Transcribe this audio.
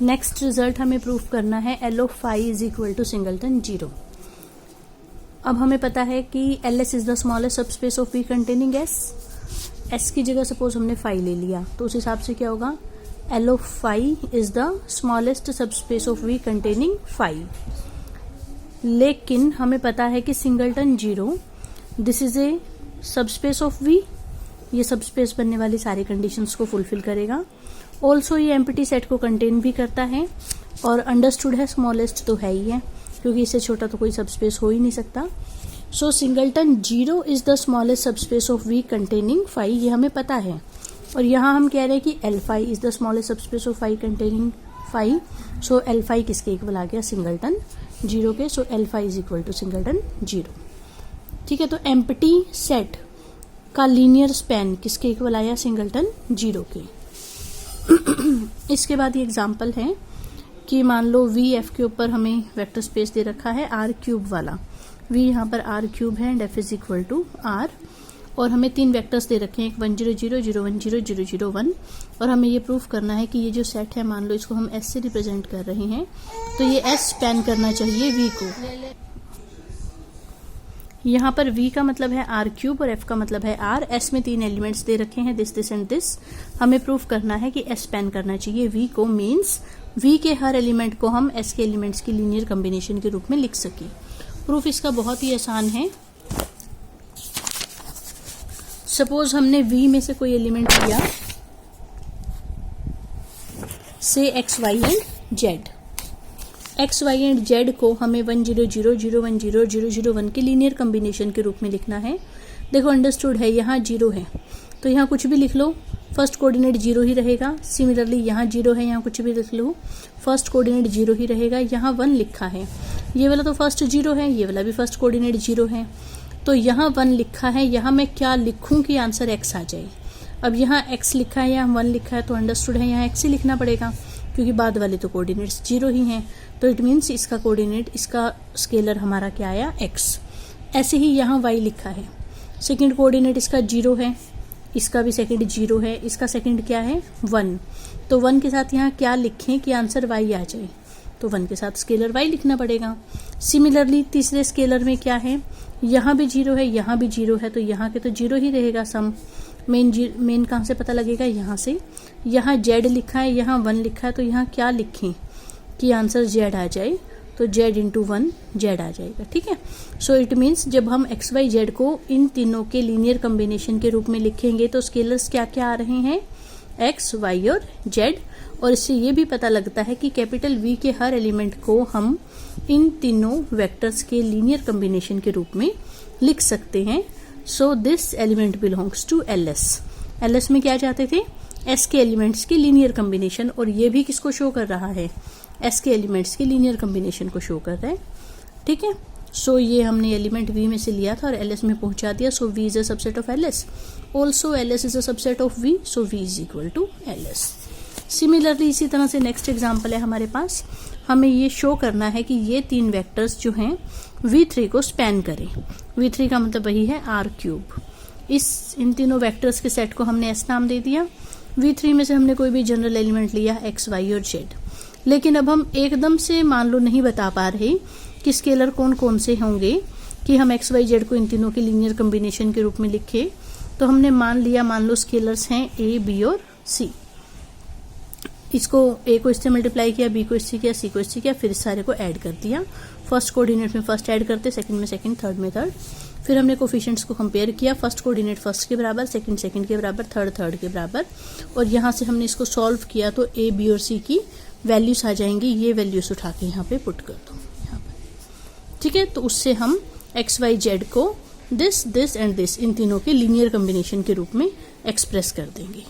Next result हमें proof करना है L of phi is equal to singleton 0। अब हमें पता है कि L S is the smallest subspace of V containing S. S की जगह सपोज हमने फाई ले लिया तो उस हिसाब से क्या होगा, L of phi is the smallest subspace of V containing phi. लेकिन हमें पता है कि singleton 0 this is a subspace of V, ये सबस्पेस बनने वाली सारी कंडीशंस को फुलफिल करेगा। ऑल्सो ये एम्प्टी सेट को कंटेन भी करता है और अंडरस्टूड है स्मॉलेस्ट तो है ही है, क्योंकि इससे छोटा तो कोई सबस्पेस हो ही नहीं सकता। So singleton 0 is the smallest subspace of V containing phi, ये हमें पता है। और यहाँ हम कह रहे हैं कि L phi is the smallest subspace of phi containing phi. So L phi किसके इक्वल आ गया, सिंगलटन 0 के। So L phi is equal to singleton 0। ठीक है, तो एम्प्टी सेट का लीनियर स्पैन किसके इक्वल आया, सिंगलटन 0 के। इसके बाद ये एग्जाम्पल है कि मान लो वी एफ के ऊपर हमें वेक्टर स्पेस दे रखा है आर क्यूब वाला। वी यहाँ पर आर क्यूब है and F is equal to R, और हमें 3 वेक्टर्स दे रखे हैं, एक 1 0 0 0 1 0 0 0 1। और हमें ये प्रूफ करना है कि ये जो सेट है, मान लो इसको हम एस से रिप्रेजेंट कर रहे हैं, तो ये एस स्पैन करना चाहिए वी को। यहाँ पर v का मतलब है आर क्यूब और f का मतलब है r। s में 3 एलिमेंट्स दे रखे हैं, दिस दिस एंड दिस। हमें प्रूफ करना है कि s स्पैन करना चाहिए v को, मीन्स v के हर एलिमेंट को हम s के एलिमेंट्स की लीनियर कॉम्बिनेशन के रूप में लिख सके। प्रूफ इसका बहुत ही आसान है। सपोज हमने v में से कोई एलिमेंट लिया, से x y and z। X Y and Z को हमें 1 0 0 0 1 0 0 0 1 के लीनियर कॉम्बिनेशन के रूप में लिखना है। देखो अंडरस्टूड है, यहाँ 0 है तो यहाँ कुछ भी लिख लो, फर्स्ट कोऑर्डिनेट 0 ही रहेगा। सिमिलरली यहाँ 0 है, यहाँ कुछ भी लिख लो, फर्स्ट कोऑर्डिनेट 0 ही रहेगा। यहाँ 1 लिखा है, ये वाला तो फर्स्ट 0 है, ये वाला भी फर्स्ट कोऑर्डिनेट 0 है, तो यहाँ 1 लिखा है। यहाँ मैं क्या लिखूँ कि आंसर x आ जाए। अब यहाँ x लिखा है, यहाँ 1 लिखा है, तो अंडरस्टूड है यहाँ x ही लिखना पड़ेगा, क्योंकि बाद वाले तो कोऑर्डिनेट्स 0 ही हैं। तो इट मीन्स इसका कोऑर्डिनेट, इसका स्केलर हमारा क्या आया, x। ऐसे ही यहाँ y लिखा है, सेकंड कोऑर्डिनेट इसका 0 है, इसका भी सेकंड 0 है, इसका सेकंड क्या है 1। तो 1 के साथ यहाँ क्या लिखें कि आंसर y आ जाए, तो 1 के साथ स्केलर y लिखना पड़ेगा। सिमिलरली तीसरे स्केलर में क्या है, यहाँ भी 0 है, यहाँ भी 0 है, तो यहाँ के तो 0 ही रहेगा सम। मेन कहाँ से पता लगेगा, यहाँ से। यहाँ z लिखा है, यहाँ 1 लिखा है, तो यहाँ क्या लिखें कि आंसर z आ जाए, तो z इंटू 1 z आ जाएगा। ठीक है, सो इट मीन्स जब हम x y z को इन तीनों के लीनियर कॉम्बिनेशन के रूप में लिखेंगे तो स्केलर्स क्या क्या आ रहे हैं, x y और z। और इससे ये भी पता लगता है कि कैपिटल V के हर एलिमेंट को हम इन तीनों वेक्टर्स के लीनियर कॉम्बिनेशन के रूप में लिख सकते हैं। So this element belongs to LS। LS में क्या चाहते थे, S के एलिमेंट्स की लीनियर कॉम्बिनेशन, और ये भी किसको शो कर रहा है, S के एलिमेंट्स की लीनियर कॉम्बिनेशन को शो कर रहा है। ठीक है, सो ये हमने एलिमेंट V में से लिया था और LS में पहुंचा दिया। So V is a subset of LS, also LS is a subset of V, so V is equal to LS। Similarly इसी तरह से नेक्स्ट एग्जाम्पल है हमारे पास, हमें ये शो करना है कि ये 3 वेक्टर्स जो हैं V3 को स्पैन करें। V3 का मतलब वही है आर क्यूब। इन तीनों वेक्टर्स के सेट को हमने S नाम दे दिया। V3 में से हमने कोई भी जनरल एलिमेंट लिया x y और z। लेकिन अब हम एकदम से मान लो नहीं बता पा रहे कि स्केलर कौन कौन से होंगे कि हम x y z को इन तीनों के लीनियर कॉम्बिनेशन के रूप में लिखे, तो हमने मान लो स्केलर्स हैं a b और c। इसको a को इससे मल्टीप्लाई किया, b को इससे किया, c को इससे किया, फिर इस सारे को ऐड कर दिया। फर्स्ट कोऑर्डिनेट में फर्स्ट ऐड करते, सेकंड में सेकंड, थर्ड में थर्ड। फिर हमने कोफिशिएंट्स को कंपेयर किया, फर्स्ट कोऑर्डिनेट फर्स्ट के बराबर, सेकंड सेकंड के बराबर, थर्ड थर्ड के बराबर। और यहाँ से हमने इसको सॉल्व किया तो a b और c की वैल्यूज आ जाएंगी। ये वैल्यूज उठा के यहाँ पे पुट कर दो यहाँ पर। ठीक है, तो उससे हम x y z को this this and this in तीनों के लीनियर कॉम्बिनेशन के रूप में एक्सप्रेस कर देंगे।